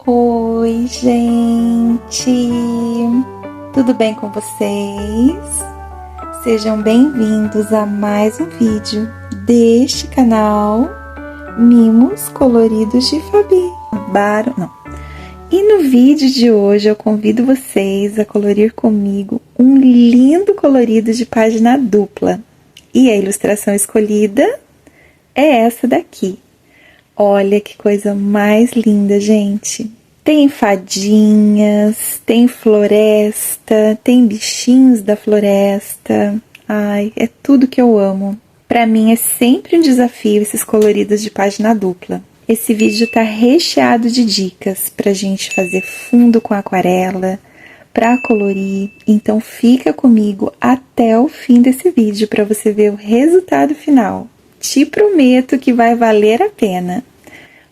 Oi, gente! Tudo bem com vocês? Sejam bem-vindos a mais um vídeo deste canal Mimos Coloridos de Fabi. E no vídeo de hoje eu convido vocês a colorir comigo um lindo colorido de página dupla. E a ilustração escolhida é essa daqui. Olha que coisa mais linda, gente! Tem fadinhas, tem floresta, tem bichinhos da floresta. Ai, é tudo que eu amo. Pra mim é sempre um desafio esses coloridos de página dupla. Esse vídeo tá recheado de dicas pra gente fazer fundo com aquarela, pra colorir. Então fica comigo até o fim desse vídeo pra você ver o resultado final. Te prometo que vai valer a pena.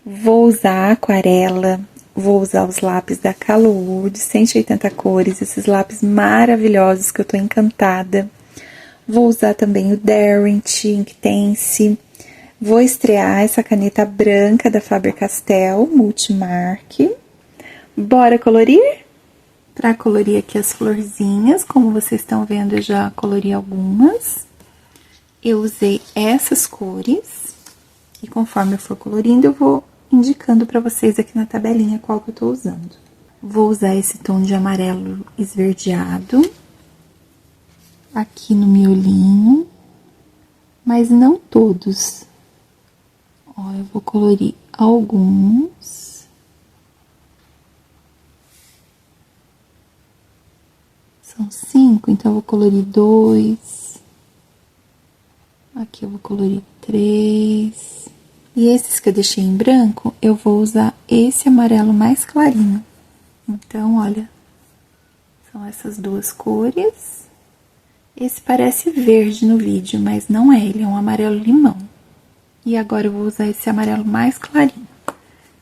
Vou usar aquarela, vou usar os lápis da Colorwood 180 cores, esses lápis maravilhosos que eu tô encantada. Vou usar também o Derwent Inktense. Vou estrear essa caneta branca da Faber-Castell Multimark. Bora colorir? Para colorir aqui as florzinhas, como vocês estão vendo, eu já colori algumas. Eu usei essas cores e conforme eu for colorindo, eu vou indicando para vocês aqui na tabelinha qual que eu tô usando. Vou usar esse tom de amarelo esverdeado aqui no miolinho, mas não todos. Ó, eu vou colorir alguns. São 5, então eu vou colorir 2. Aqui eu vou colorir 3. E esses que eu deixei em branco, eu vou usar esse amarelo mais clarinho. Então, olha, são essas duas cores. Esse parece verde no vídeo, mas não é, ele é um amarelo limão. E agora eu vou usar esse amarelo mais clarinho,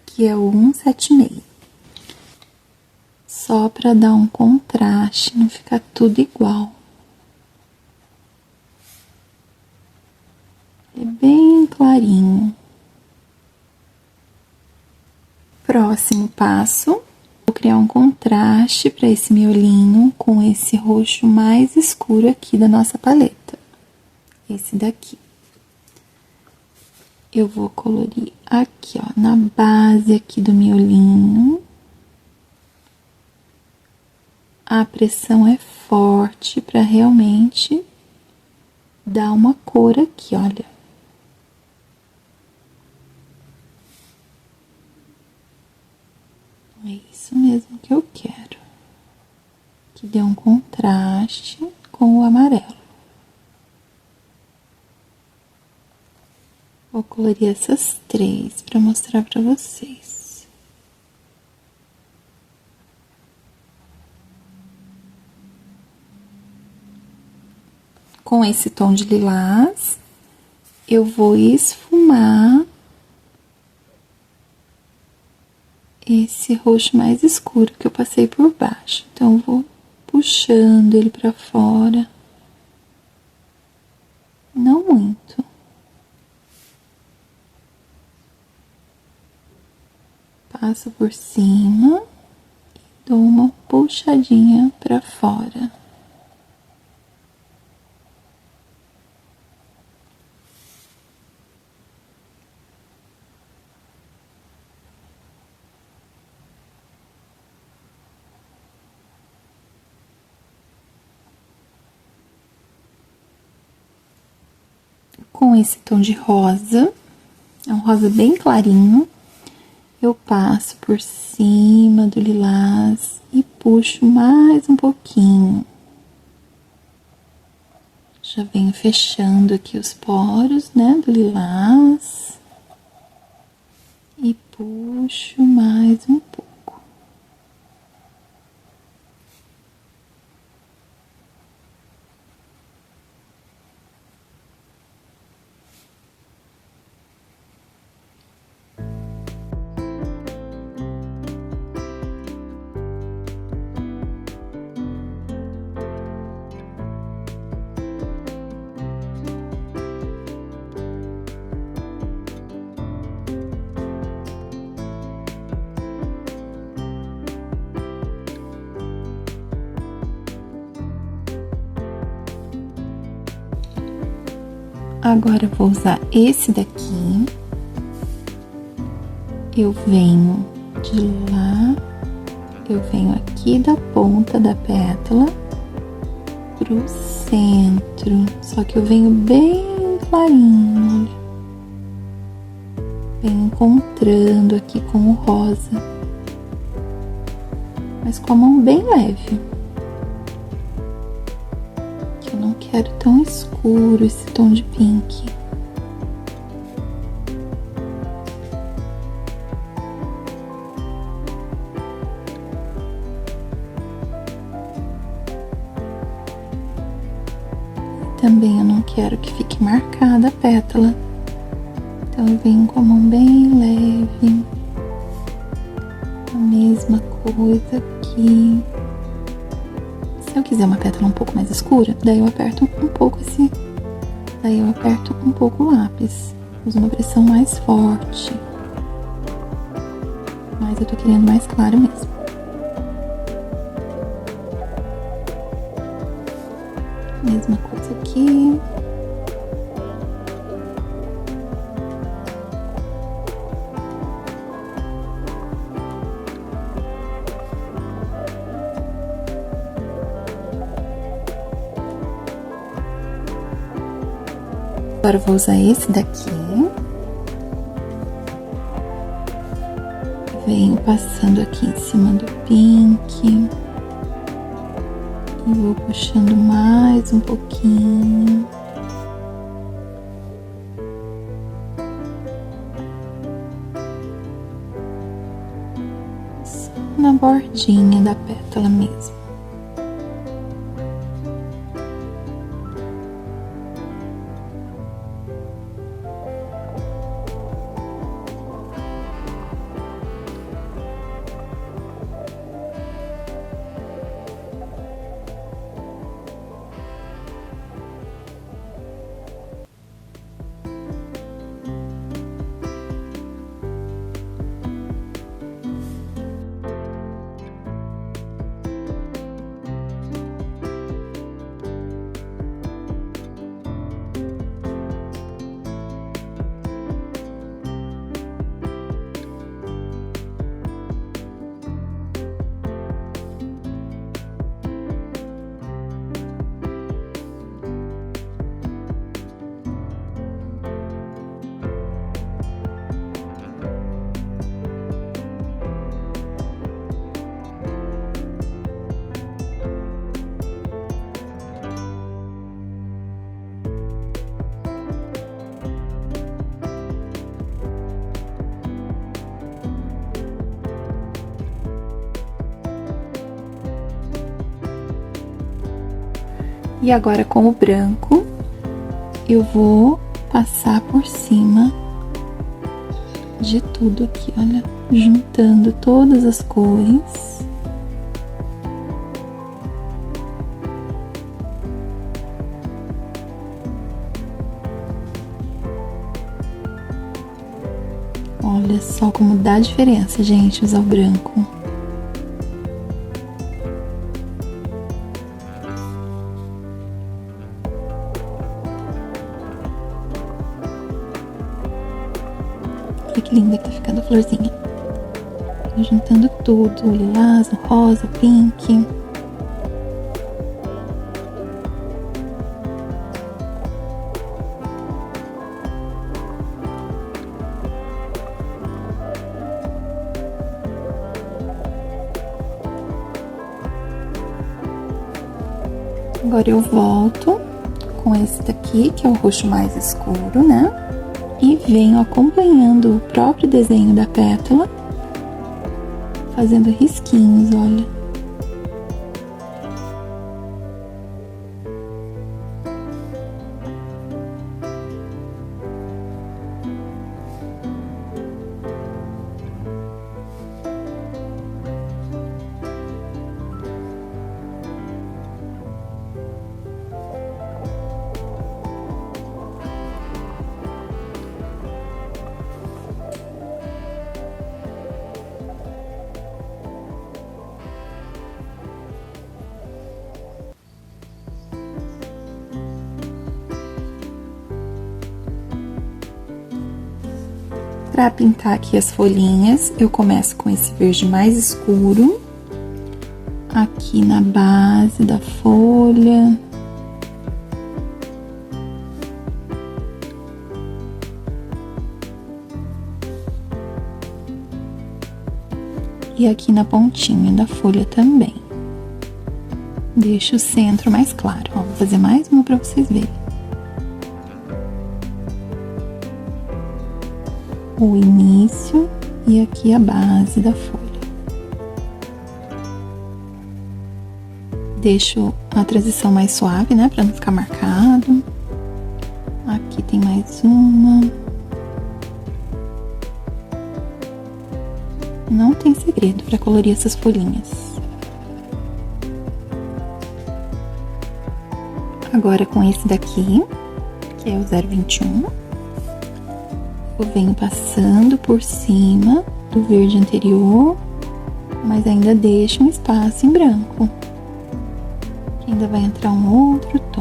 que é o 176. Só pra dar um contraste, não ficar tudo igual. É bem clarinho. Próximo passo, vou criar um contraste para esse miolinho com esse roxo mais escuro aqui da nossa paleta. Esse daqui. Eu vou colorir aqui, ó, na base aqui do miolinho. A pressão é forte para realmente dar uma cor aqui, olha. É isso mesmo que eu quero. Que dê um contraste com o amarelo. Vou colorir essas 3 para mostrar para vocês. Com esse tom de lilás, eu vou esfumar esse roxo mais escuro que eu passei por baixo. Então, eu vou puxando ele pra fora. Não muito. Passo por cima e dou uma puxadinha pra fora. Com esse tom de rosa, é um rosa bem clarinho, eu passo por cima do lilás e puxo mais um pouquinho. Já venho fechando aqui os poros, né, do lilás. E puxo mais um pouco. Agora eu vou usar esse daqui. Eu venho de lá, eu venho aqui da ponta da pétala pro centro, só que eu venho bem clarinho, olha. Venho encontrando aqui com o rosa, mas com a mão bem leve, que eu não quero tão escuro esse tom de pink. Também eu não quero que fique marcada a pétala, então eu venho com a mão bem leve, a mesma coisa aqui. Se eu quiser uma pétala um pouco mais escura, daí eu aperto um pouco o lápis, uso uma pressão mais forte, mas eu tô querendo mais claro mesmo. Mesma coisa aqui. Agora eu vou usar esse daqui. Venho passando aqui em cima do pink. E vou puxando mais um pouquinho. Só na bordinha da pétala mesmo. E agora com o branco, eu vou passar por cima de tudo aqui, olha, juntando todas as cores. Olha só como dá diferença, gente, usar o branco. Olha que linda que tá ficando a florzinha. Tô juntando tudo, o lilás, o rosa, o pink. Agora eu volto com esse daqui, que é o roxo mais escuro, né? E venho acompanhando o próprio desenho da pétala, fazendo risquinhos, olha. Para pintar aqui as folhinhas, eu começo com esse verde mais escuro, aqui na base da folha. E aqui na pontinha da folha também. Deixa o centro mais claro. Ó, vou fazer mais uma para vocês verem. O início e aqui a base da folha. Deixo a transição mais suave, né, para não ficar marcado. Aqui tem mais uma. Não tem segredo para colorir essas folhinhas. Agora com esse daqui, que é o 021, eu venho passando por cima do verde anterior, mas ainda deixo um espaço em branco, que ainda vai entrar um outro tom.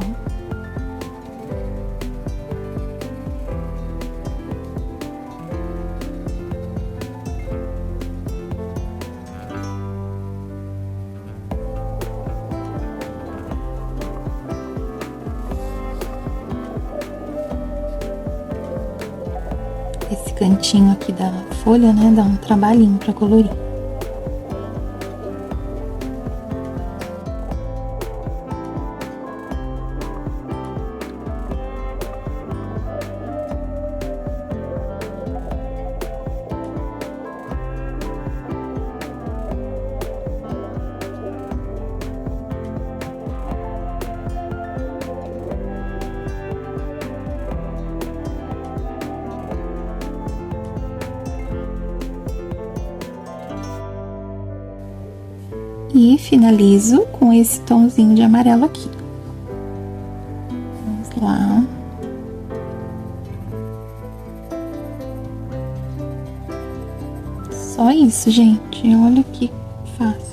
Esse cantinho aqui da folha, né, dá um trabalhinho para colorir. E finalizo com esse tomzinho de amarelo aqui. Vamos lá. Só isso, gente. Olha que fácil.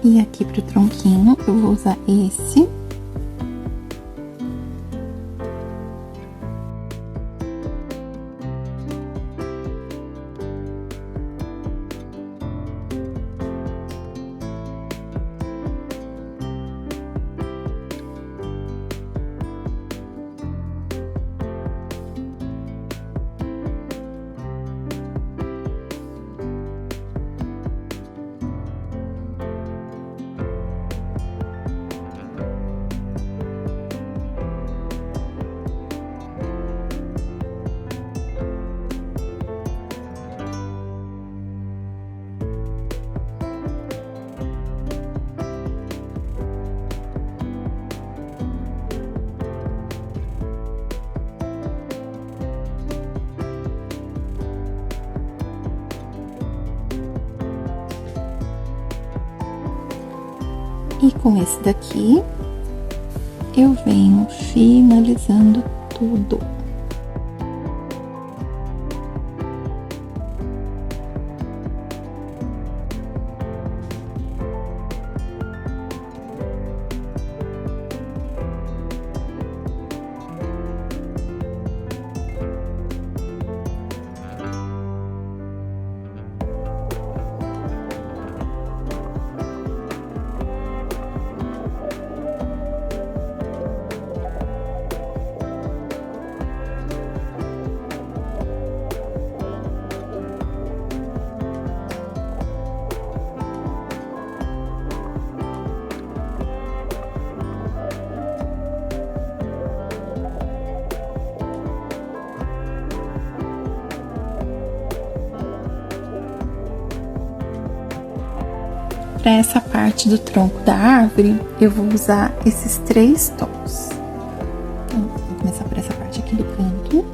E aqui pro tronquinho eu vou usar esse. E com esse daqui, eu venho finalizando tudo. Para essa parte do tronco da árvore, eu vou usar esses 3 tons. Então, vou começar por essa parte aqui do canto.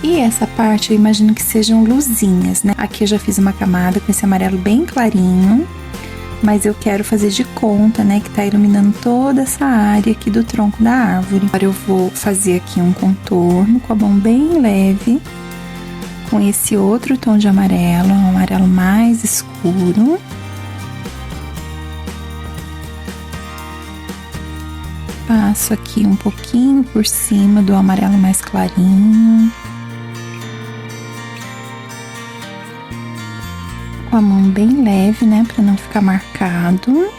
E essa parte eu imagino que sejam luzinhas, né? Aqui eu já fiz uma camada com esse amarelo bem clarinho, mas eu quero fazer de conta, né, que tá iluminando toda essa área aqui do tronco da árvore. Agora eu vou fazer aqui um contorno com a mão bem leve, com esse outro tom de amarelo, um amarelo mais escuro. Passo aqui um pouquinho por cima do amarelo mais clarinho. Com a mão bem leve, né, para não ficar marcado.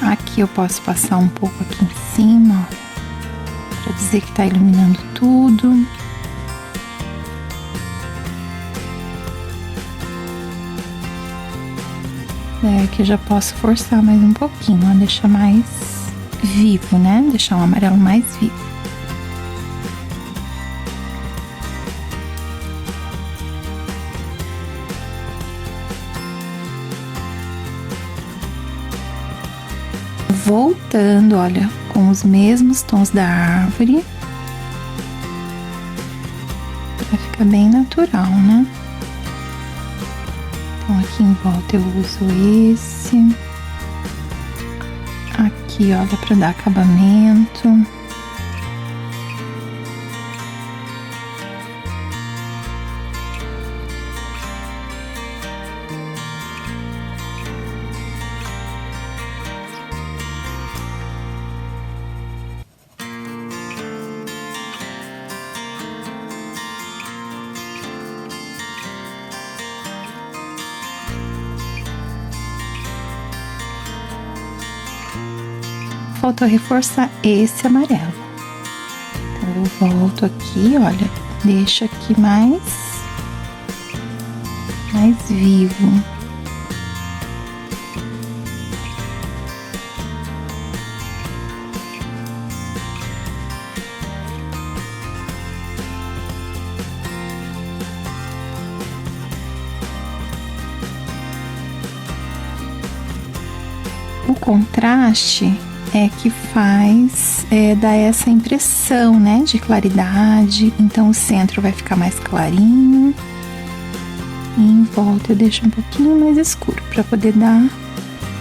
Aqui eu posso passar um pouco aqui em cima, ó, para dizer que tá iluminando tudo. Aqui eu já posso forçar mais um pouquinho, ó, deixar mais vivo, né? Deixar um amarelo mais vivo. Voltando, olha, com os mesmos tons da árvore, pra ficar bem natural, né? Então, aqui em volta eu uso esse. Aqui, olha, pra dar acabamento. Faltou reforçar esse amarelo. Então, eu volto aqui, olha, deixo aqui mais vivo. O contraste é que faz dar essa impressão, né, de claridade. Então o centro vai ficar mais clarinho e em volta eu deixo um pouquinho mais escuro para poder dar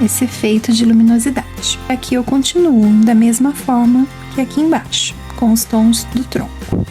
esse efeito de luminosidade. Aqui eu continuo da mesma forma que aqui embaixo, com os tons do tronco.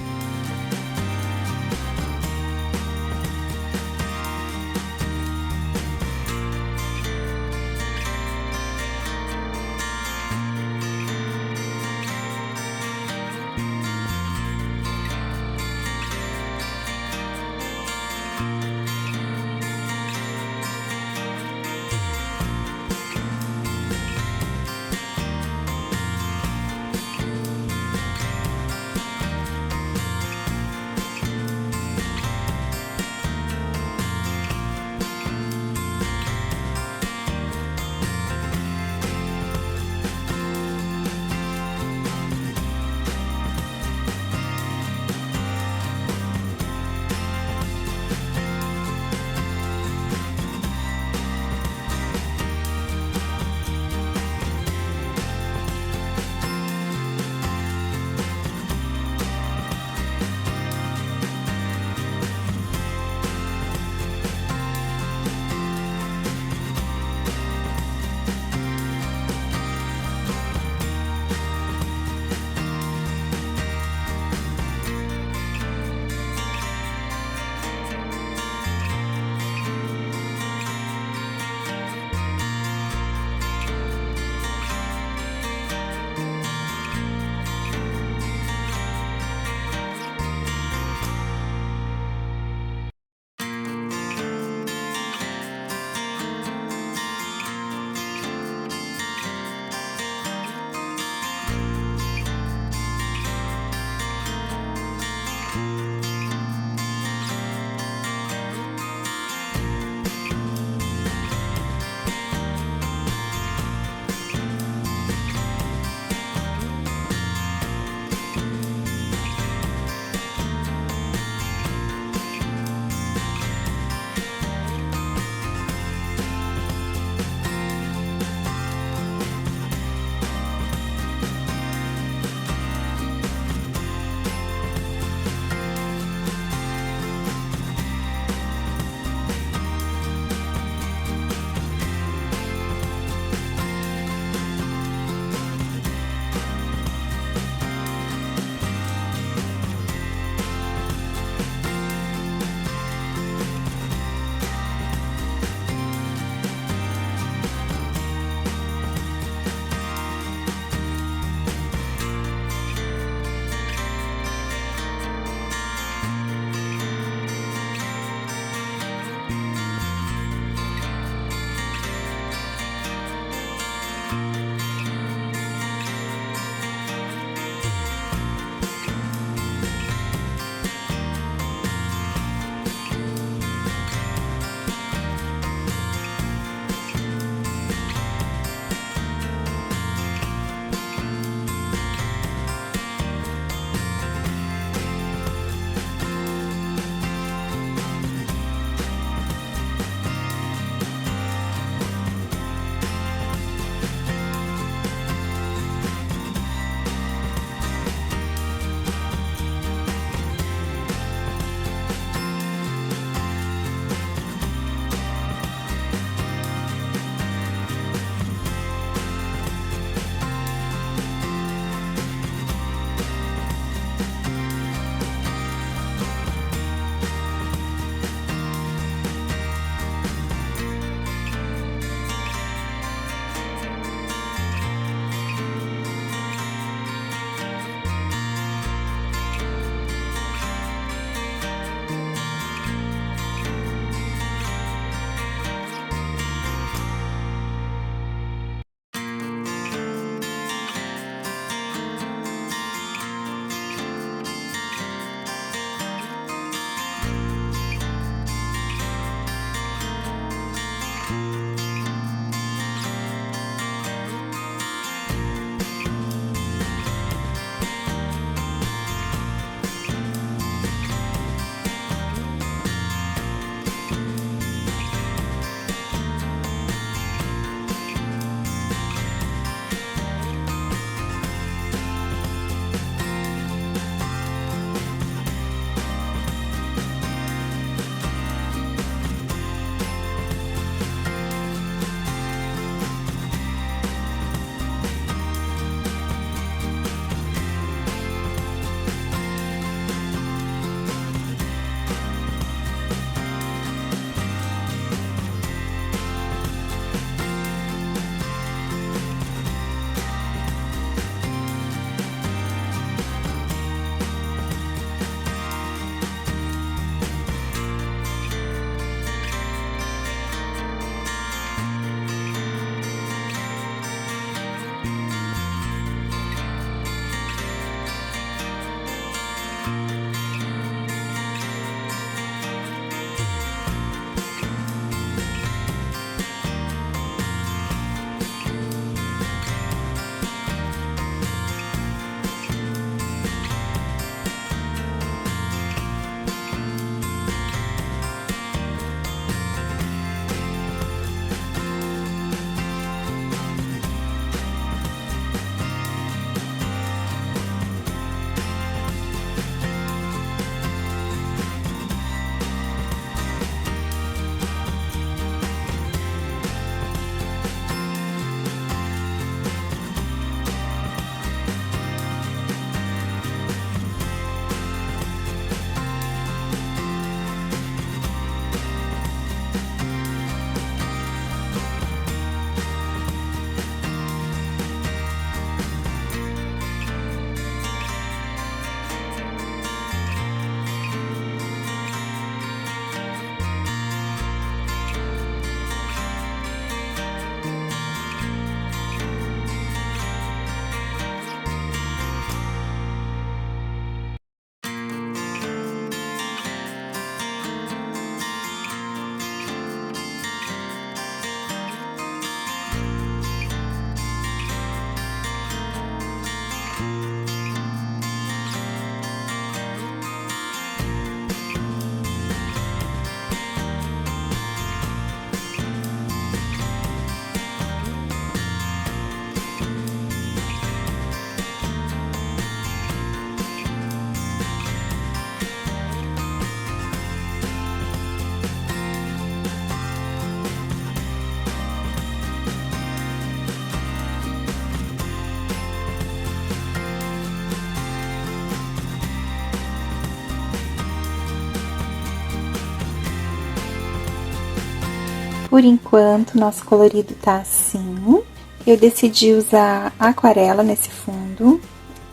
por enquanto, nosso colorido tá assim. Eu decidi usar aquarela nesse fundo.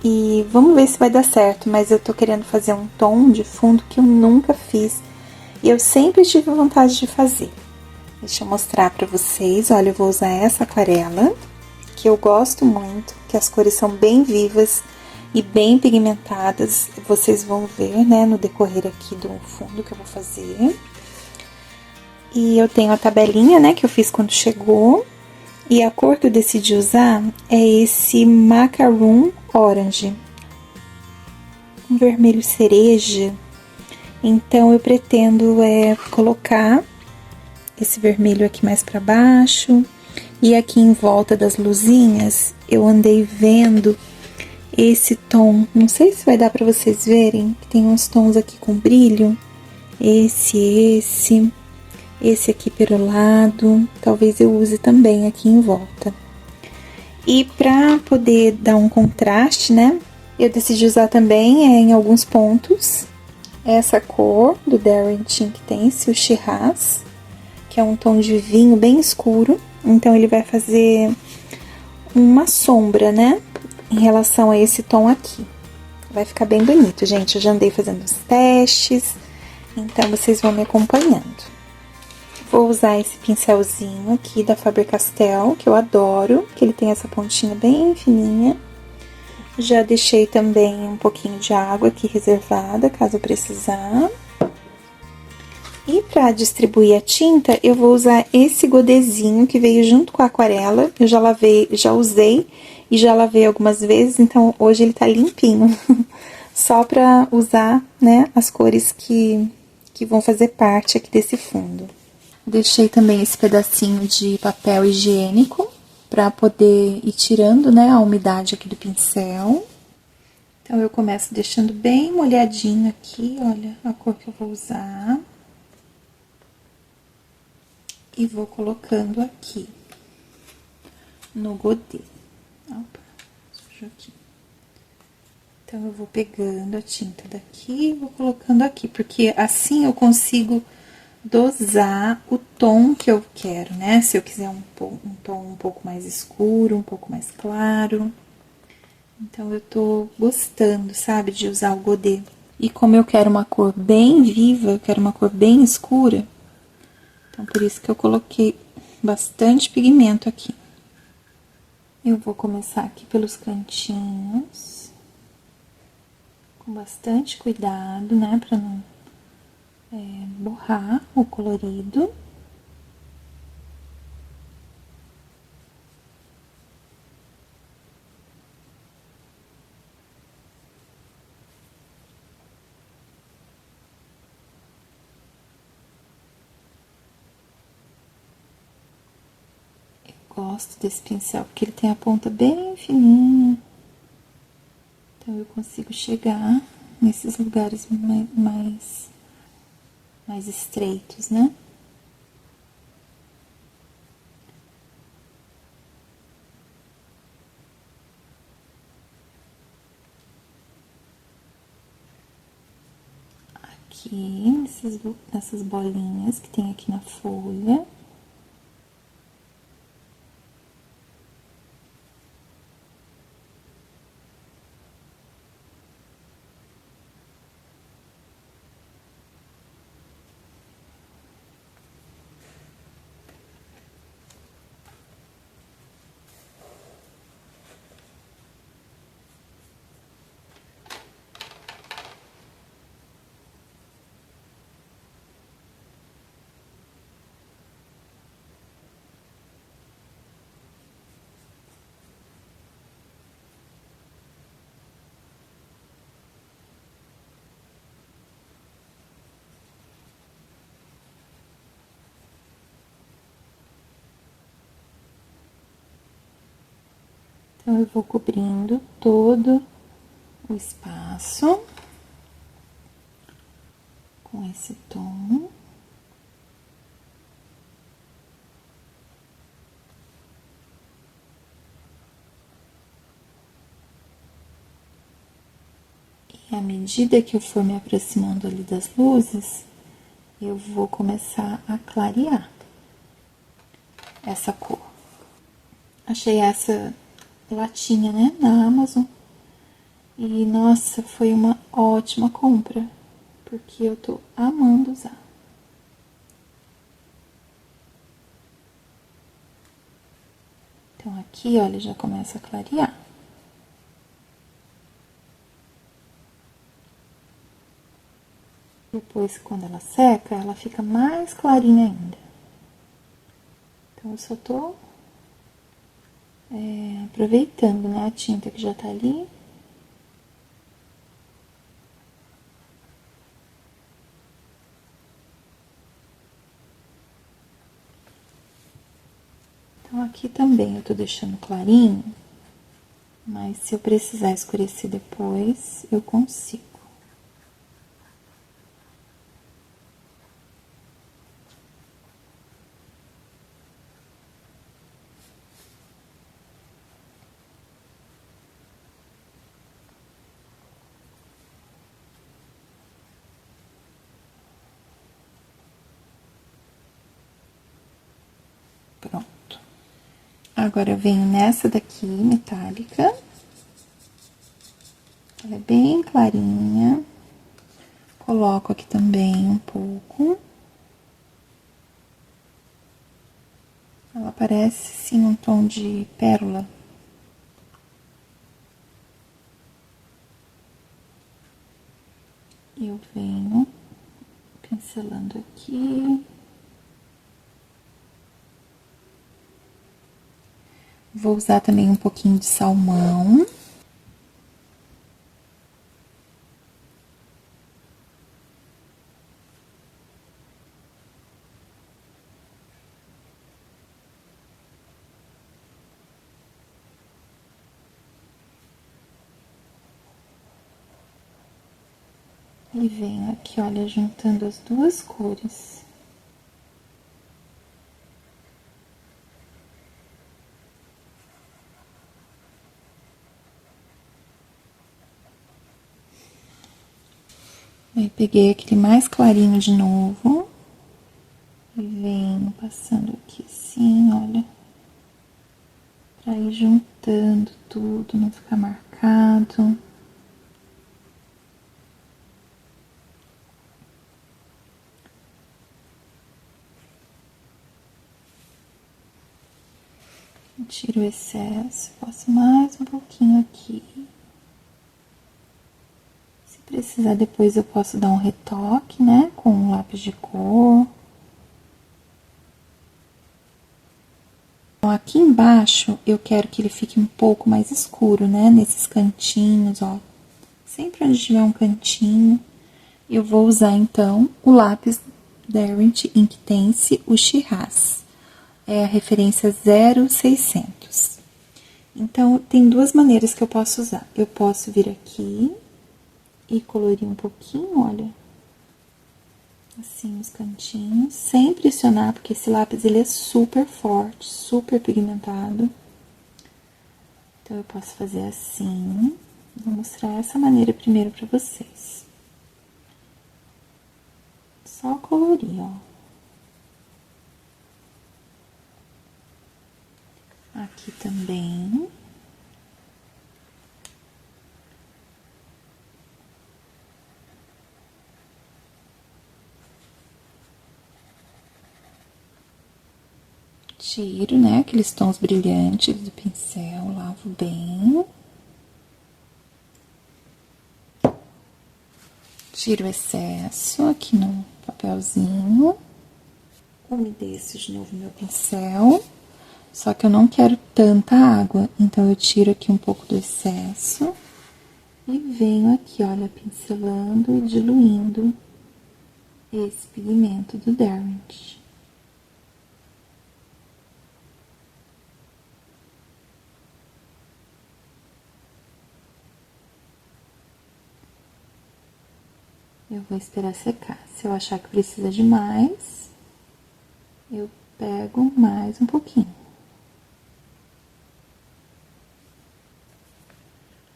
E vamos ver se vai dar certo, mas eu tô querendo fazer um tom de fundo que eu nunca fiz. E eu sempre tive vontade de fazer. Deixa eu mostrar pra vocês. Olha, eu vou usar essa aquarela, que eu gosto muito, que as cores são bem vivas e bem pigmentadas. Vocês vão ver, né, no decorrer aqui do fundo que eu vou fazer. E eu tenho a tabelinha, né, que eu fiz quando chegou. E a cor que eu decidi usar é esse Macaroon Orange. Um vermelho cereja. Então, eu pretendo colocar esse vermelho aqui mais pra baixo. E aqui em volta das luzinhas, eu andei vendo esse tom. Não sei se vai dar pra vocês verem, que tem uns tons aqui com brilho. Esse aqui perolado. Talvez eu use também aqui em volta. E pra poder dar um contraste, né? Eu decidi usar também em alguns pontos essa cor do Daring Tinct Tense, o Shiraz, que é um tom de vinho bem escuro. Então, ele vai fazer uma sombra, né? Em relação a esse tom aqui. Vai ficar bem bonito, gente. Eu já andei fazendo os testes, então vocês vão me acompanhando. Vou usar esse pincelzinho aqui da Faber-Castell, que eu adoro, que ele tem essa pontinha bem fininha. Já deixei também um pouquinho de água aqui reservada, caso eu precisar. E pra distribuir a tinta, eu vou usar esse godezinho que veio junto com a aquarela. Eu já lavei, já usei e já lavei algumas vezes, então hoje ele tá limpinho. Só pra usar, né, as cores que vão fazer parte aqui desse fundo. Deixei também esse pedacinho de papel higiênico pra poder ir tirando, né, a umidade aqui do pincel. Então, eu começo deixando bem molhadinho aqui, olha, a cor que eu vou usar. E vou colocando aqui no godê. Opa, sujou aqui. Então, eu vou pegando a tinta daqui e vou colocando aqui, porque assim eu consigo dosar o tom que eu quero, né? Se eu quiser um tom um pouco mais escuro, um pouco mais claro. Então, eu tô gostando, sabe, de usar o godê. E como eu quero uma cor bem viva, eu quero uma cor bem escura, então, por isso que eu coloquei bastante pigmento aqui. Eu vou começar aqui pelos cantinhos, com bastante cuidado, né, pra não borrar o colorido. Gosto desse pincel, porque ele tem a ponta bem fininha. Então, eu consigo chegar nesses lugares mais estreitos, né? Aqui, nessas bolinhas que tem aqui na folha. Então, eu vou cobrindo todo o espaço com esse tom. E à medida que eu for me aproximando ali das luzes, eu vou começar a clarear. essa cor. Achei essa latinha, né, na Amazon. E, nossa, foi uma ótima compra, porque eu tô amando usar. Então, aqui, olha, já começa a clarear. Depois, quando ela seca, ela fica mais clarinha ainda. Então, eu só tô aproveitando, né, a tinta que já tá ali. Então, aqui também eu tô deixando clarinho, mas se eu precisar escurecer depois, eu consigo. Pronto. Agora eu venho nessa daqui, metálica. Ela é bem clarinha. Coloco aqui também um pouco. Ela parece, sim, um tom de pérola. Eu venho pincelando aqui. Vou usar também um pouquinho de salmão. E venho aqui, olha, juntando as duas cores. Aí, peguei aquele mais clarinho de novo. E venho passando aqui assim, olha. Pra ir juntando tudo, não ficar marcado. Tiro o excesso, passo mais um pouquinho aqui. Se precisar, depois eu posso dar um retoque, né, com um lápis de cor. Então, aqui embaixo, eu quero que ele fique um pouco mais escuro, né, nesses cantinhos, ó. Sempre onde tiver um cantinho, eu vou usar, então, o lápis Derwent Inktense, o Shiraz. É a referência 0600. Então, tem duas maneiras que eu posso usar. Eu posso vir aqui e colorir um pouquinho, olha. Assim, os cantinhos. Sem pressionar, porque esse lápis, ele é super forte, super pigmentado. Então, eu posso fazer assim. Vou mostrar essa maneira primeiro pra vocês. Só colorir, ó. Aqui também. Tiro, né, aqueles tons brilhantes do pincel, lavo bem. Tiro o excesso aqui no papelzinho. Umedeço de novo meu pincel. Só que eu não quero tanta água, então eu tiro aqui um pouco do excesso. E venho aqui, olha, pincelando e diluindo esse pigmento do Derwent. Eu vou esperar secar. Se eu achar que precisa de mais, eu pego mais um pouquinho.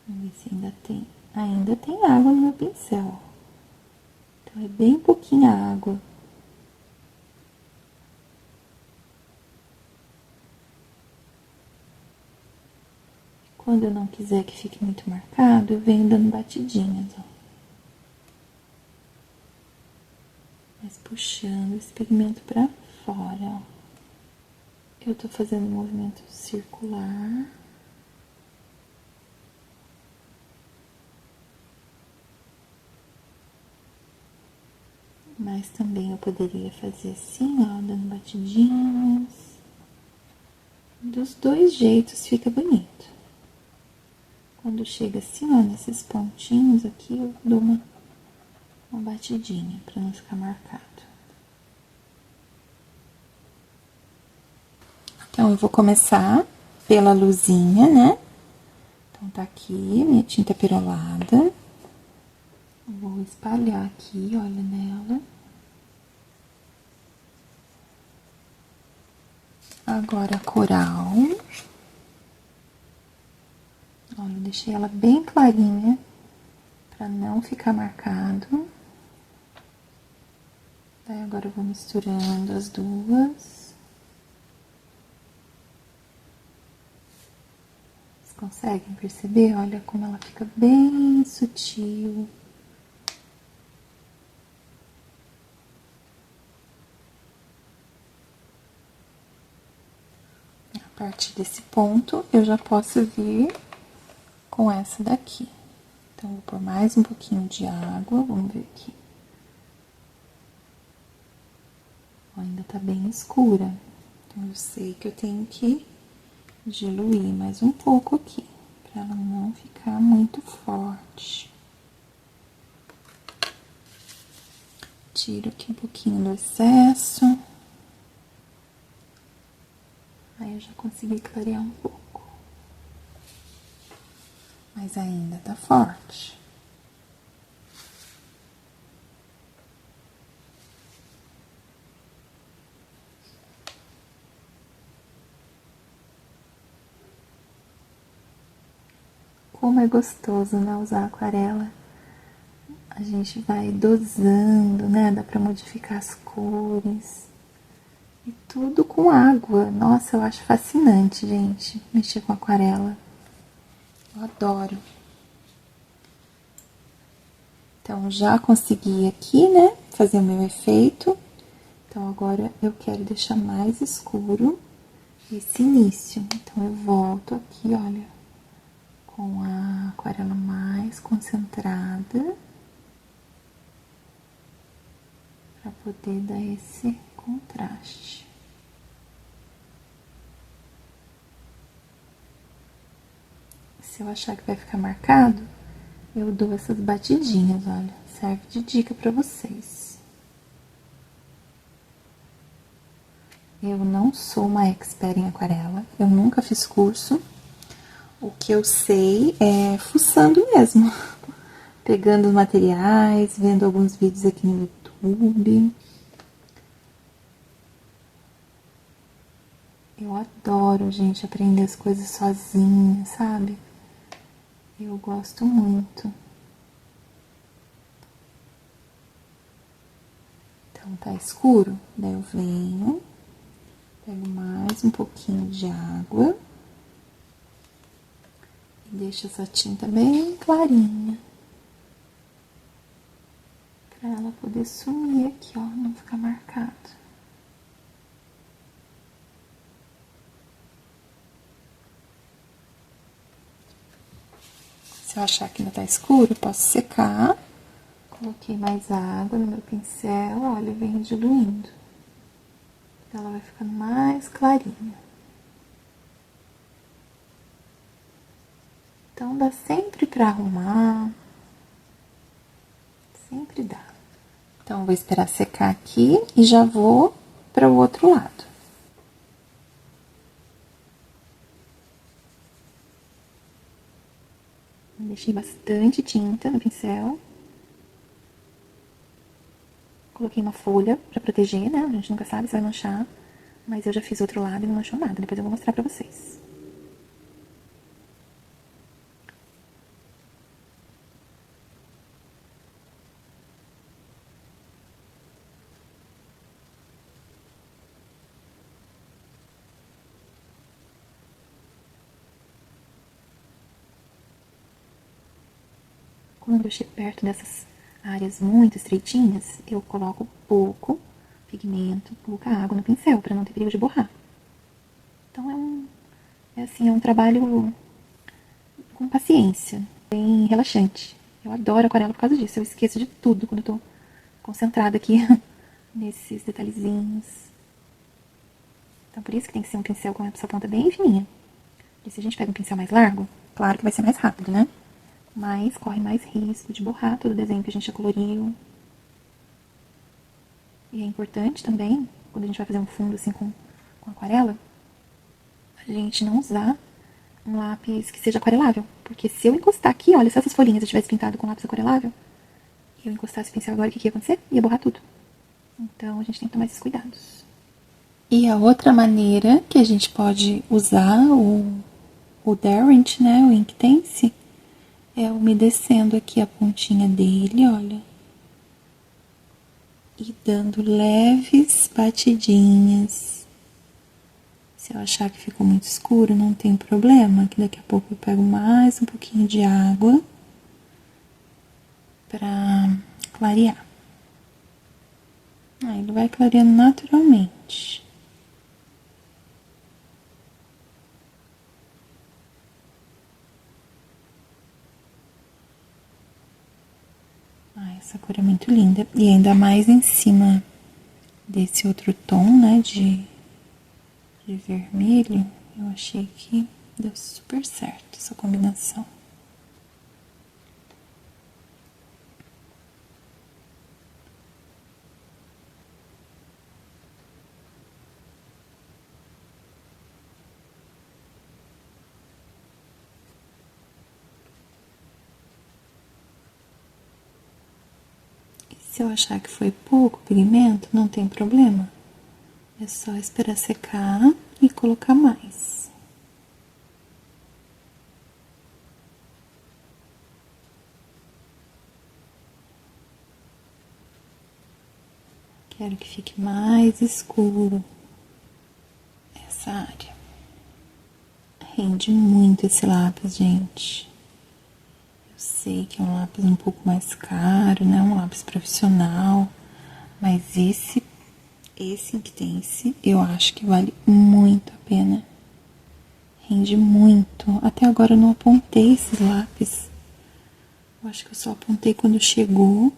Vamos ver se ainda tem água no meu pincel. Então, é bem pouquinha água. Quando eu não quiser que fique muito marcado, eu venho dando batidinhas, ó. Mas puxando esse pigmento pra fora, ó. Eu tô fazendo um movimento circular. Mas também eu poderia fazer assim, ó, dando batidinhas. Dos dois jeitos fica bonito. Quando chega assim, ó, nesses pontinhos aqui, eu dou uma batidinha pra não ficar marcado. Então, eu vou começar pela luzinha, né? Então, tá aqui minha tinta perolada. Vou espalhar aqui, olha, nela. Agora, a coral. Olha, eu deixei ela bem clarinha, pra não ficar marcado. Daí, agora eu vou misturando as duas. Vocês conseguem perceber? Olha como ela fica bem sutil. A partir desse ponto, eu já posso vir com essa daqui. Então, vou pôr mais um pouquinho de água, vamos ver aqui. Ó, ainda tá bem escura, então eu sei que eu tenho que diluir mais um pouco aqui, pra ela não ficar muito forte. Tiro aqui um pouquinho do excesso. Aí eu já consegui clarear um pouco. Mas ainda tá forte. Como é gostoso, né, usar aquarela. A gente vai dosando, né, dá pra modificar as cores. E tudo com água. Nossa, eu acho fascinante, gente, mexer com aquarela. Eu adoro. Então, já consegui aqui, né, fazer o meu efeito. Então, agora eu quero deixar mais escuro esse início. Então, eu volto aqui, olha, com a aquarela mais concentrada. Pra poder dar esse contraste. Se eu achar que vai ficar marcado, eu dou essas batidinhas, olha. Serve de dica pra vocês. Eu não sou uma expert em aquarela, eu nunca fiz curso. O que eu sei é fuçando mesmo. Pegando os materiais, vendo alguns vídeos aqui no YouTube. Eu adoro, gente, aprender as coisas sozinha, sabe? Eu gosto muito. Então, tá escuro? Daí eu venho, pego mais um pouquinho de água e deixo essa tinta bem clarinha. Pra ela poder sumir aqui, ó, não ficar marcado. Se eu achar que ainda tá escuro, eu posso secar. Coloquei mais água no meu pincel, olha, e venho diluindo. Ela vai ficando mais clarinha. Então, dá sempre pra arrumar. Sempre dá. Então, vou esperar secar aqui e já vou para o outro lado. Deixei bastante tinta no pincel. Coloquei uma folha pra proteger, né? A gente nunca sabe se vai manchar. Mas eu já fiz outro lado e não manchou nada. Depois eu vou mostrar pra vocês. quando eu chego perto dessas áreas muito estreitinhas, eu coloco pouco pigmento, pouca água no pincel, para não ter perigo de borrar. Então é um trabalho com paciência, bem relaxante. Eu adoro aquarela por causa disso, eu esqueço de tudo quando eu tô concentrada aqui nesses detalhezinhos. Então por isso que tem que ser um pincel com essa ponta bem fininha. E se a gente pega um pincel mais largo, claro que vai ser mais rápido, né? Mas corre mais risco de borrar todo o desenho que a gente já coloriu. E é importante também, quando a gente vai fazer um fundo assim com aquarela, a gente não usar um lápis que seja aquarelável. Porque se eu encostar aqui, olha, se essas folhinhas eu tivesse pintado com lápis aquarelável, e eu encostasse o pincel agora, o que ia acontecer? Ia borrar tudo. Então a gente tem que tomar esses cuidados. E a outra maneira que a gente pode usar o Derwent, né, o Inktense, é umedecendo aqui a pontinha dele, olha. E dando leves batidinhas. Se eu achar que ficou muito escuro, não tem problema, que daqui a pouco eu pego mais um pouquinho de água pra clarear. Aí ele vai clareando naturalmente. Essa cor é muito linda. E ainda mais em cima desse outro tom, né, de vermelho, eu achei que deu super certo essa combinação. Se eu achar que foi pouco pigmento, não tem problema. É só esperar secar e colocar mais. Quero que fique mais escuro essa área. Rende muito esse lápis, gente. Sei que é um lápis um pouco mais caro, né? Um lápis profissional. Mas esse Inktense, eu acho que vale muito a pena. Rende muito. Até agora eu não apontei esses lápis. Eu acho que eu só apontei quando chegou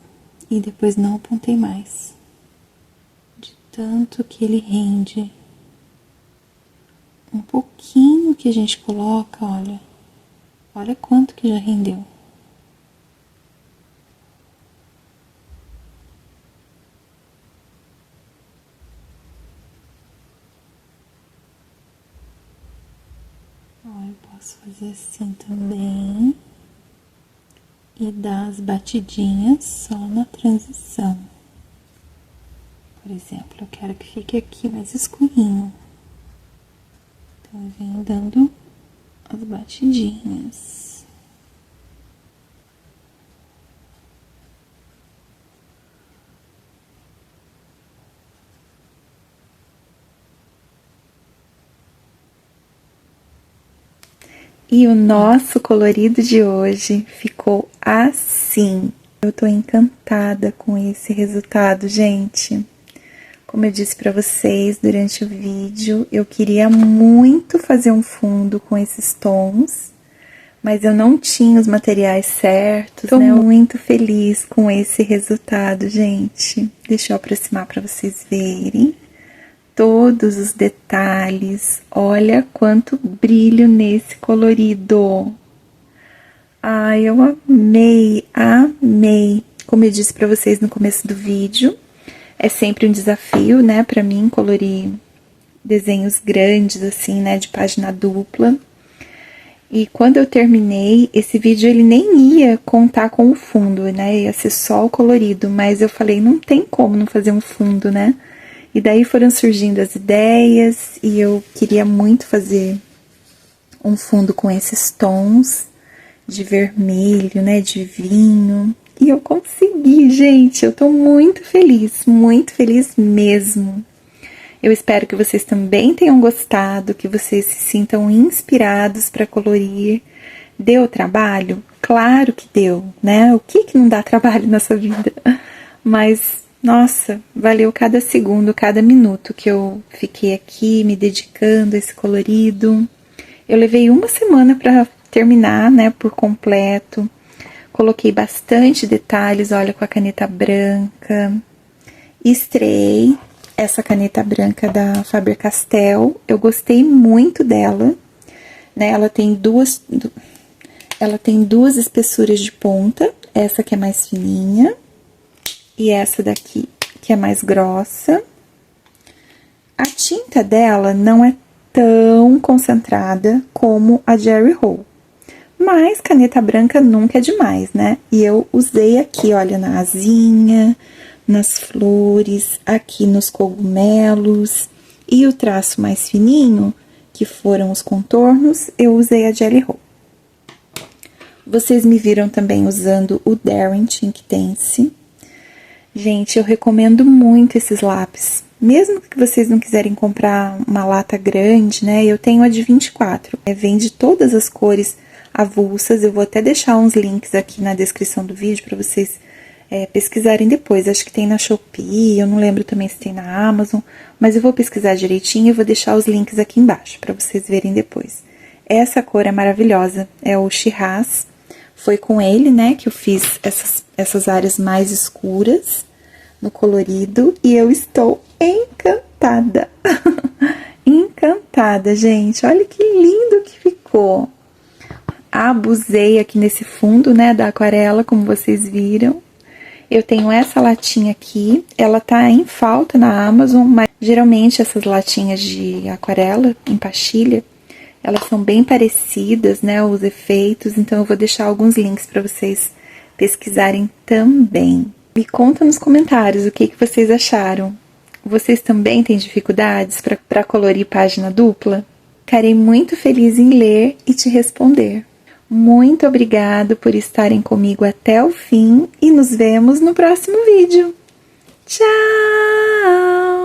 e depois não apontei mais. De tanto que ele rende. Um pouquinho que a gente coloca, olha. Olha quanto que já rendeu. Eu posso fazer assim também. E dar as batidinhas só na transição. Por exemplo, eu quero que fique aqui mais escurinho. Então, eu venho dando as batidinhas. E o nosso colorido de hoje ficou assim. Eu tô encantada com esse resultado, gente. Como eu disse pra vocês durante o vídeo, eu queria muito fazer um fundo com esses tons, mas eu não tinha os materiais certos, né? Tô muito feliz com esse resultado, gente. Deixa eu aproximar pra vocês verem. Todos os detalhes, olha quanto brilho nesse colorido. Ai, eu amei, amei. Como eu disse pra vocês no começo do vídeo, é sempre um desafio, né, pra mim colorir desenhos grandes assim, né, de página dupla. E quando eu terminei, esse vídeo ele nem ia contar com o fundo, né, ia ser só o colorido, mas eu falei, não tem como não fazer um fundo, né? E daí foram surgindo as ideias e eu queria muito fazer um fundo com esses tons de vermelho, né, de vinho. E eu consegui, gente, eu tô muito feliz mesmo. Eu espero que vocês também tenham gostado, que vocês se sintam inspirados para colorir. Deu trabalho? Claro que deu, né? O que não dá trabalho nessa vida? Mas, nossa, valeu cada segundo, cada minuto que eu fiquei aqui me dedicando a esse colorido. Eu levei uma semana para terminar, né, por completo. Coloquei bastante detalhes, olha, com a caneta branca. Estreei essa caneta branca da Faber-Castell. Eu gostei muito dela, né? Ela tem duas espessuras de ponta. Essa que é mais fininha e essa daqui que é mais grossa. A tinta dela não é tão concentrada como a Jerry Hole. Mas caneta branca nunca é demais, né? E eu usei aqui, olha, na asinha, nas flores, aqui nos cogumelos. E o traço mais fininho, que foram os contornos, eu usei a Jelly Roll. Vocês me viram também usando o Daring Ink Dance. Gente, eu recomendo muito esses lápis. Mesmo que vocês não quiserem comprar uma lata grande, né? Eu tenho a de 24. Vende todas as cores avulsas. Eu vou até deixar uns links aqui na descrição do vídeo para vocês pesquisarem depois. Acho que tem na Shopee, eu não lembro também se tem na Amazon. Mas eu vou pesquisar direitinho e vou deixar os links aqui embaixo para vocês verem depois. Essa cor é maravilhosa, é o Shiraz. Foi com ele, né, que eu fiz essas áreas mais escuras no colorido. E eu estou encantada. Encantada, gente. Olha que lindo que ficou. Abusei aqui nesse fundo, né, da aquarela, como vocês viram. Eu tenho essa latinha aqui. Ela tá em falta na Amazon, mas geralmente essas latinhas de aquarela em pastilha, elas são bem parecidas, né, os efeitos, então eu vou deixar alguns links para vocês pesquisarem também. Me conta nos comentários o que vocês acharam. Vocês também têm dificuldades para colorir página dupla? Ficarei muito feliz em ler e te responder. Muito obrigado por estarem comigo até o fim e nos vemos no próximo vídeo. Tchau!